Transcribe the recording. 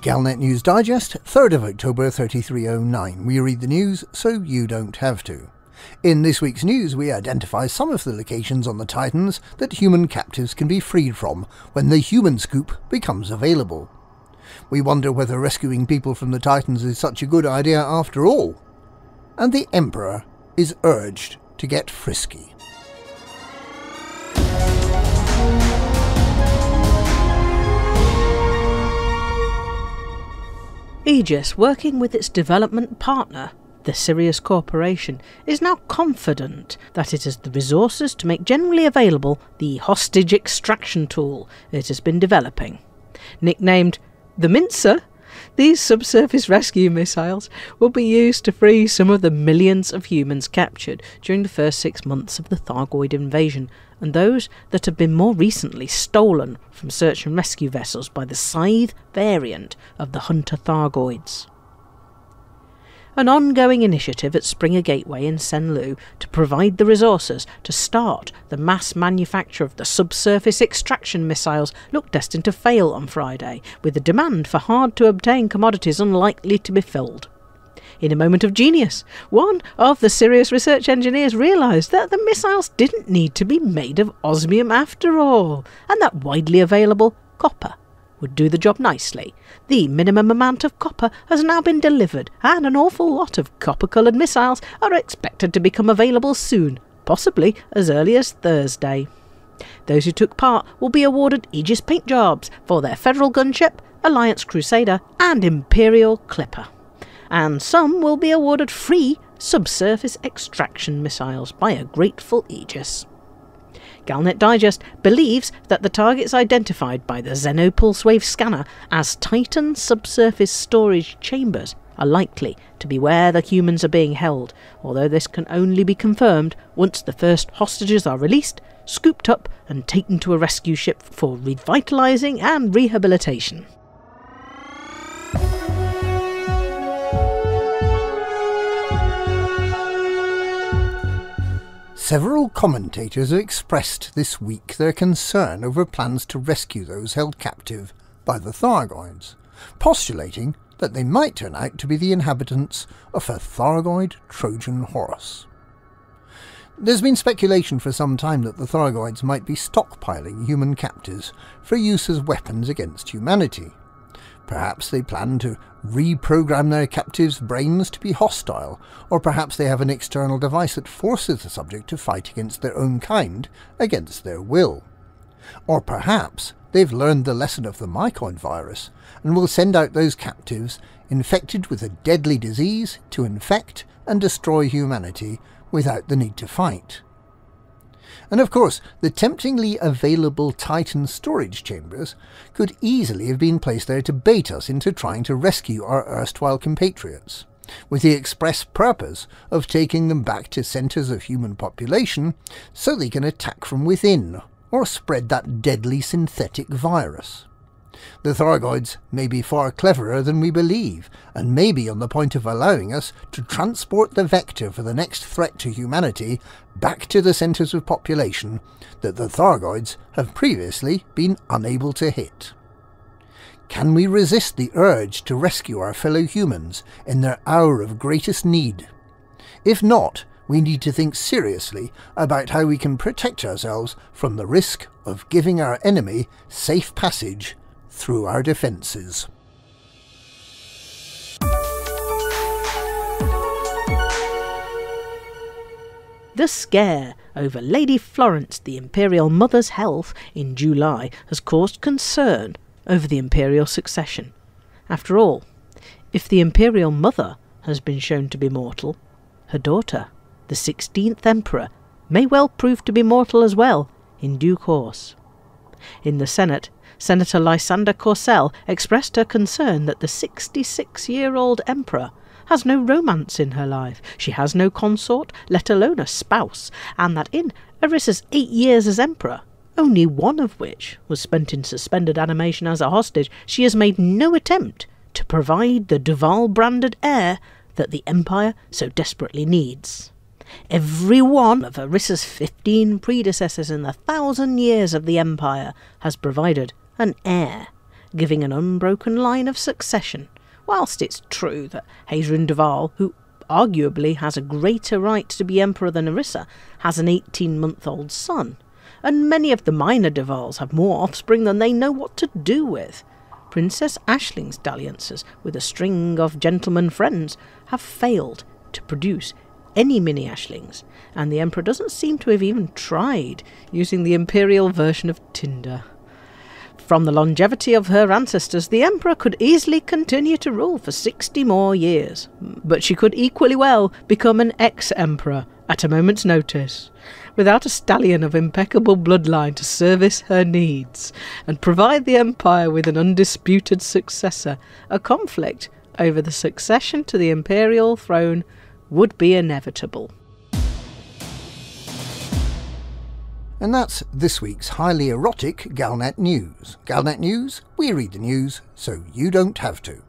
Galnet News Digest, 3rd of October 3309. We read the news so you don't have to. In this week's news, we identify some of the locations on the Titans that human captives can be freed from when the HumanScoop becomes available. We wonder whether rescuing people from the Titans is such a good idea after all. And the Emperor is urged to get frisky. Aegis, working with its development partner, the Sirius Corporation, is now confident that it has the resources to make generally available the hostage extraction tool it has been developing. Nicknamed the Mincer, these subsurface rescue missiles will be used to free some of the millions of humans captured during the first 6 months of the Thargoid invasion, and those that have been more recently stolen from search and rescue vessels by the Scythe variant of the Hunter Thargoids. An ongoing initiative at Springer Gateway in Senlu to provide the resources to start the mass manufacture of the subsurface extraction missiles looked destined to fail on Friday, with the demand for hard-to-obtain commodities unlikely to be filled. In a moment of genius, one of the Sirius research engineers realised that the missiles didn't need to be made of osmium after all, and that widely available copper would do the job nicely. The minimum amount of copper has now been delivered, and an awful lot of copper-coloured missiles are expected to become available soon, possibly as early as Thursday. Those who took part will be awarded Aegis paint jobs for their Federal gunship, Alliance Crusader and Imperial Clipper. And some will be awarded free subsurface extraction missiles by a grateful Aegis. Galnet Digest believes that the targets identified by the Xeno Pulsewave scanner as Titan subsurface storage chambers are likely to be where the humans are being held, although this can only be confirmed once the first hostages are released, scooped up and taken to a rescue ship for revitalising and rehabilitation. Several commentators have expressed this week their concern over plans to rescue those held captive by the Thargoids, postulating that they might turn out to be the inhabitants of a Thargoid Trojan horse. There's been speculation for some time that the Thargoids might be stockpiling human captives for use as weapons against humanity. Perhaps they plan to reprogram their captives' brains to be hostile, or perhaps they have an external device that forces the subject to fight against their own kind, against their will. Or perhaps they've learned the lesson of the mycoid virus, and will send out those captives infected with a deadly disease to infect and destroy humanity without the need to fight. And of course, the temptingly available Titan storage chambers could easily have been placed there to bait us into trying to rescue our erstwhile compatriots, with the express purpose of taking them back to centres of human population so they can attack from within, or spread that deadly synthetic virus. The Thargoids may be far cleverer than we believe, and may be on the point of allowing us to transport the vector for the next threat to humanity back to the centres of population that the Thargoids have previously been unable to hit. Can we resist the urge to rescue our fellow humans in their hour of greatest need? If not, we need to think seriously about how we can protect ourselves from the risk of giving our enemy safe passage through our defences. The scare over Lady Florence the Imperial Mother's health in July has caused concern over the Imperial succession. After all, if the Imperial Mother has been shown to be mortal, her daughter, the 16th Emperor, may well prove to be mortal as well in due course. In the Senate, Senator Lysander Corsell expressed her concern that the 66-year-old Emperor has no romance in her life, she has no consort, let alone a spouse, and that in Erissa's 8 years as Emperor, only one of which was spent in suspended animation as a hostage, she has made no attempt to provide the Duval-branded heir that the Empire so desperately needs. Every one of Erissa's 15 predecessors in the 1,000 years of the Empire has provided an heir, giving an unbroken line of succession. Whilst it's true that Heir-Raising Demand, who arguably has a greater right to be emperor than Orissa, has an 18-month-old son, and many of the minor Devals have more offspring than they know what to do with. Princess Aisling's dalliances with a string of gentleman friends have failed to produce any mini Aislings, and the Emperor doesn't seem to have even tried using the imperial version of Tinder. From the longevity of her ancestors, the Emperor could easily continue to rule for 60 more years, but she could equally well become an ex-emperor at a moment's notice, without a stallion of impeccable bloodline to service her needs and provide the empire with an undisputed successor. A conflict over the succession to the imperial throne would be inevitable. And that's this week's highly erotic Galnet news. Galnet news, we read the news so you don't have to.